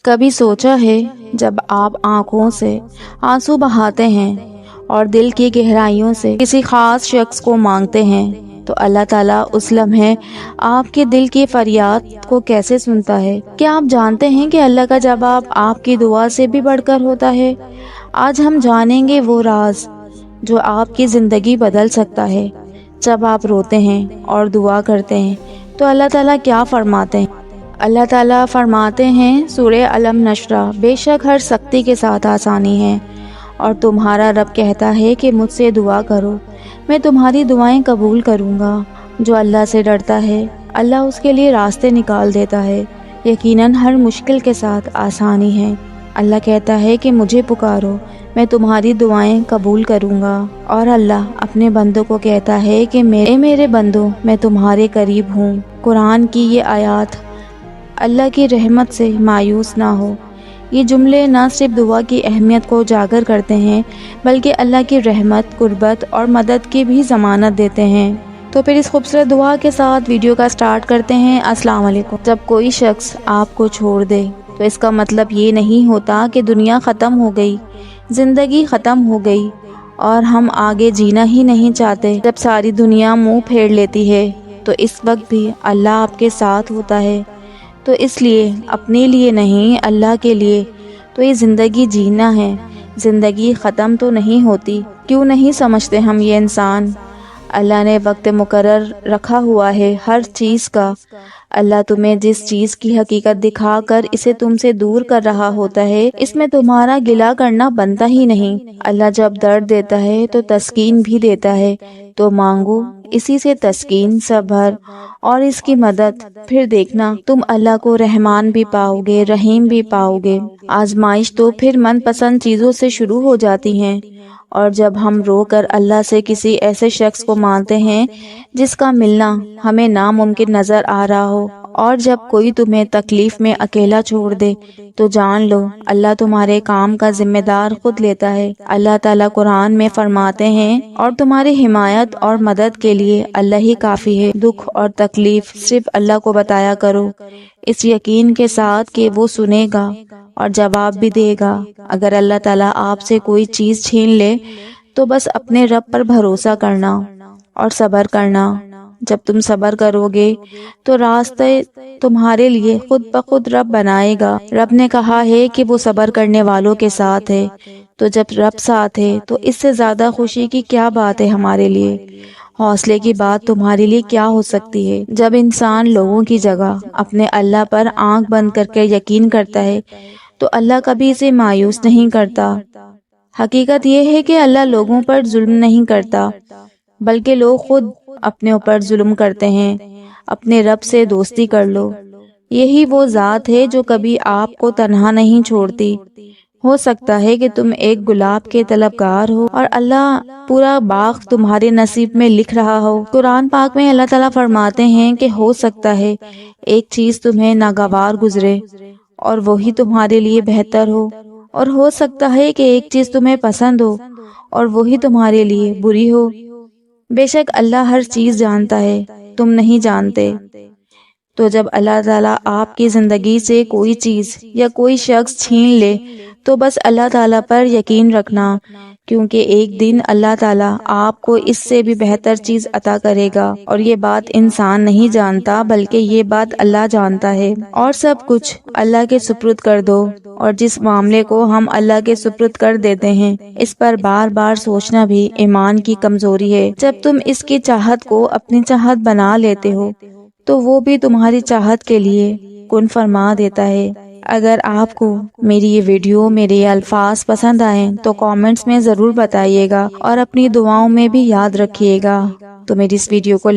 کبھی سوچا ہے جب آپ آنکھوں سے آنسو بہاتے ہیں اور دل کی گہرائیوں سے کسی خاص شخص کو مانگتے ہیں تو اللہ تعالیٰ اس لمحے آپ کے دل کی فریاد کو کیسے سنتا ہے؟ کیا آپ جانتے ہیں کہ اللہ کا جواب آپ کی دعا سے بھی بڑھ کر ہوتا ہے؟ آج ہم جانیں گے وہ راز جو آپ کی زندگی بدل سکتا ہے۔ جب آپ روتے ہیں اور دعا کرتے ہیں تو اللہ تعالیٰ کیا فرماتے ہیں؟ اللہ تعالیٰ فرماتے ہیں سورہ علم نشرہ، بے شک ہر سختی کے ساتھ آسانی ہے، اور تمہارا رب کہتا ہے کہ مجھ سے دعا کرو، میں تمہاری دعائیں قبول کروں گا۔ جو اللہ سے ڈرتا ہے اللہ اس کے لیے راستے نکال دیتا ہے، یقیناً ہر مشکل کے ساتھ آسانی ہے۔ اللہ کہتا ہے کہ مجھے پکارو، میں تمہاری دعائیں قبول کروں گا، اور اللہ اپنے بندوں کو کہتا ہے کہ میرے بندوں میں تمہارے قریب ہوں۔ قرآن کی یہ آیات اللہ کی رحمت سے مایوس نہ ہو، یہ جملے نہ صرف دعا کی اہمیت کو اجاگر کرتے ہیں بلکہ اللہ کی رحمت، قربت اور مدد کی بھی ضمانت دیتے ہیں۔ تو پھر اس خوبصورت دعا کے ساتھ ویڈیو کا سٹارٹ کرتے ہیں۔ السلام علیکم۔ جب کوئی شخص آپ کو چھوڑ دے تو اس کا مطلب یہ نہیں ہوتا کہ دنیا ختم ہو گئی، زندگی ختم ہو گئی اور ہم آگے جینا ہی نہیں چاہتے۔ جب ساری دنیا منہ پھیر لیتی ہے تو اس وقت بھی اللہ آپ کے ساتھ ہوتا ہے، تو اس لیے اپنے لیے نہیں، اللہ کے لیے تو یہ زندگی جینا ہے۔ زندگی ختم تو نہیں ہوتی، کیوں نہیں سمجھتے ہم یہ انسان؟ اللہ نے وقت مقرر رکھا ہوا ہے ہر چیز کا۔ اللہ تمہیں جس چیز کی حقیقت دکھا کر اسے تم سے دور کر رہا ہوتا ہے، اس میں تمہارا گلہ کرنا بنتا ہی نہیں۔ اللہ جب درد دیتا ہے تو تسکین بھی دیتا ہے، تو مانگو اسی سے تسکین، صبر اور اس کی مدد، پھر دیکھنا تم اللہ کو رحمان بھی پاؤ گے، رحیم بھی پاؤ گے۔ آزمائش تو پھر من پسند چیزوں سے شروع ہو جاتی ہیں، اور جب ہم رو کر اللہ سے کسی ایسے شخص کو مانتے ہیں جس کا ملنا ہمیں ناممکن نظر آ رہا ہو، اور جب کوئی تمہیں تکلیف میں اکیلا چھوڑ دے تو جان لو اللہ تمہارے کام کا ذمہ دار خود لیتا ہے۔ اللہ تعالیٰ قرآن میں فرماتے ہیں اور تمہاری حمایت اور مدد کے لیے اللہ ہی کافی ہے۔ دکھ اور تکلیف صرف اللہ کو بتایا کرو، اس یقین کے ساتھ کہ وہ سنے گا اور جواب بھی دے گا۔ اگر اللہ تعالیٰ آپ سے کوئی چیز چھین لے تو بس اپنے رب پر بھروسہ کرنا اور صبر کرنا۔ جب تم صبر کرو گے تو راستے تمہارے لیے خود بخود رب بنائے گا۔ رب نے کہا ہے کہ وہ صبر کرنے والوں کے ساتھ ہے، تو جب رب ساتھ ہے تو اس سے زیادہ خوشی کی کیا بات ہے ہمارے لیے؟ حوصلے کی بات تمہارے لیے کیا ہو سکتی ہے؟ جب انسان لوگوں کی جگہ اپنے اللہ پر آنکھ بند کر کے یقین کرتا ہے تو اللہ کبھی اسے مایوس نہیں کرتا۔ حقیقت یہ ہے کہ اللہ لوگوں پر ظلم نہیں کرتا، بلکہ لوگ خود اپنے اوپر ظلم کرتے ہیں۔ اپنے رب سے دوستی کر لو، یہی وہ ذات ہے جو کبھی آپ کو تنہا نہیں چھوڑتی۔ ہو سکتا ہے کہ تم ایک گلاب کے طلبگار ہو اور اللہ پورا باغ تمہارے نصیب میں لکھ رہا ہو۔ قرآن پاک میں اللہ تعالیٰ فرماتے ہیں کہ ہو سکتا ہے ایک چیز تمہیں ناگوار گزرے اور وہی تمہارے لیے بہتر ہو سکتا ہے کہ ایک چیز تمہیں پسند ہو اور وہی تمہارے لیے بری ہو۔ بے شک اللہ ہر چیز جانتا ہے، تم نہیں جانتے۔ تو جب اللہ تعالیٰ آپ کی زندگی سے کوئی چیز یا کوئی شخص چھین لے تو بس اللہ تعالیٰ پر یقین رکھنا، کیونکہ ایک دن اللہ تعالیٰ آپ کو اس سے بھی بہتر چیز عطا کرے گا، اور یہ بات انسان نہیں جانتا بلکہ یہ بات اللہ جانتا ہے۔ اور سب کچھ اللہ کے سپرد کر دو، اور جس معاملے کو ہم اللہ کے سپرد کر دیتے ہیں اس پر بار بار سوچنا بھی ایمان کی کمزوری ہے۔ جب تم اس کی چاہت کو اپنی چاہت بنا لیتے ہو تو وہ بھی تمہاری چاہت کے لیے کن فرما دیتا ہے۔ اگر آپ کو میری یہ ویڈیو، میرے یہ الفاظ پسند آئیں تو کامنٹس میں ضرور بتائیے گا، اور اپنی دعاؤں میں بھی یاد رکھیے گا۔ تو میری اس ویڈیو کو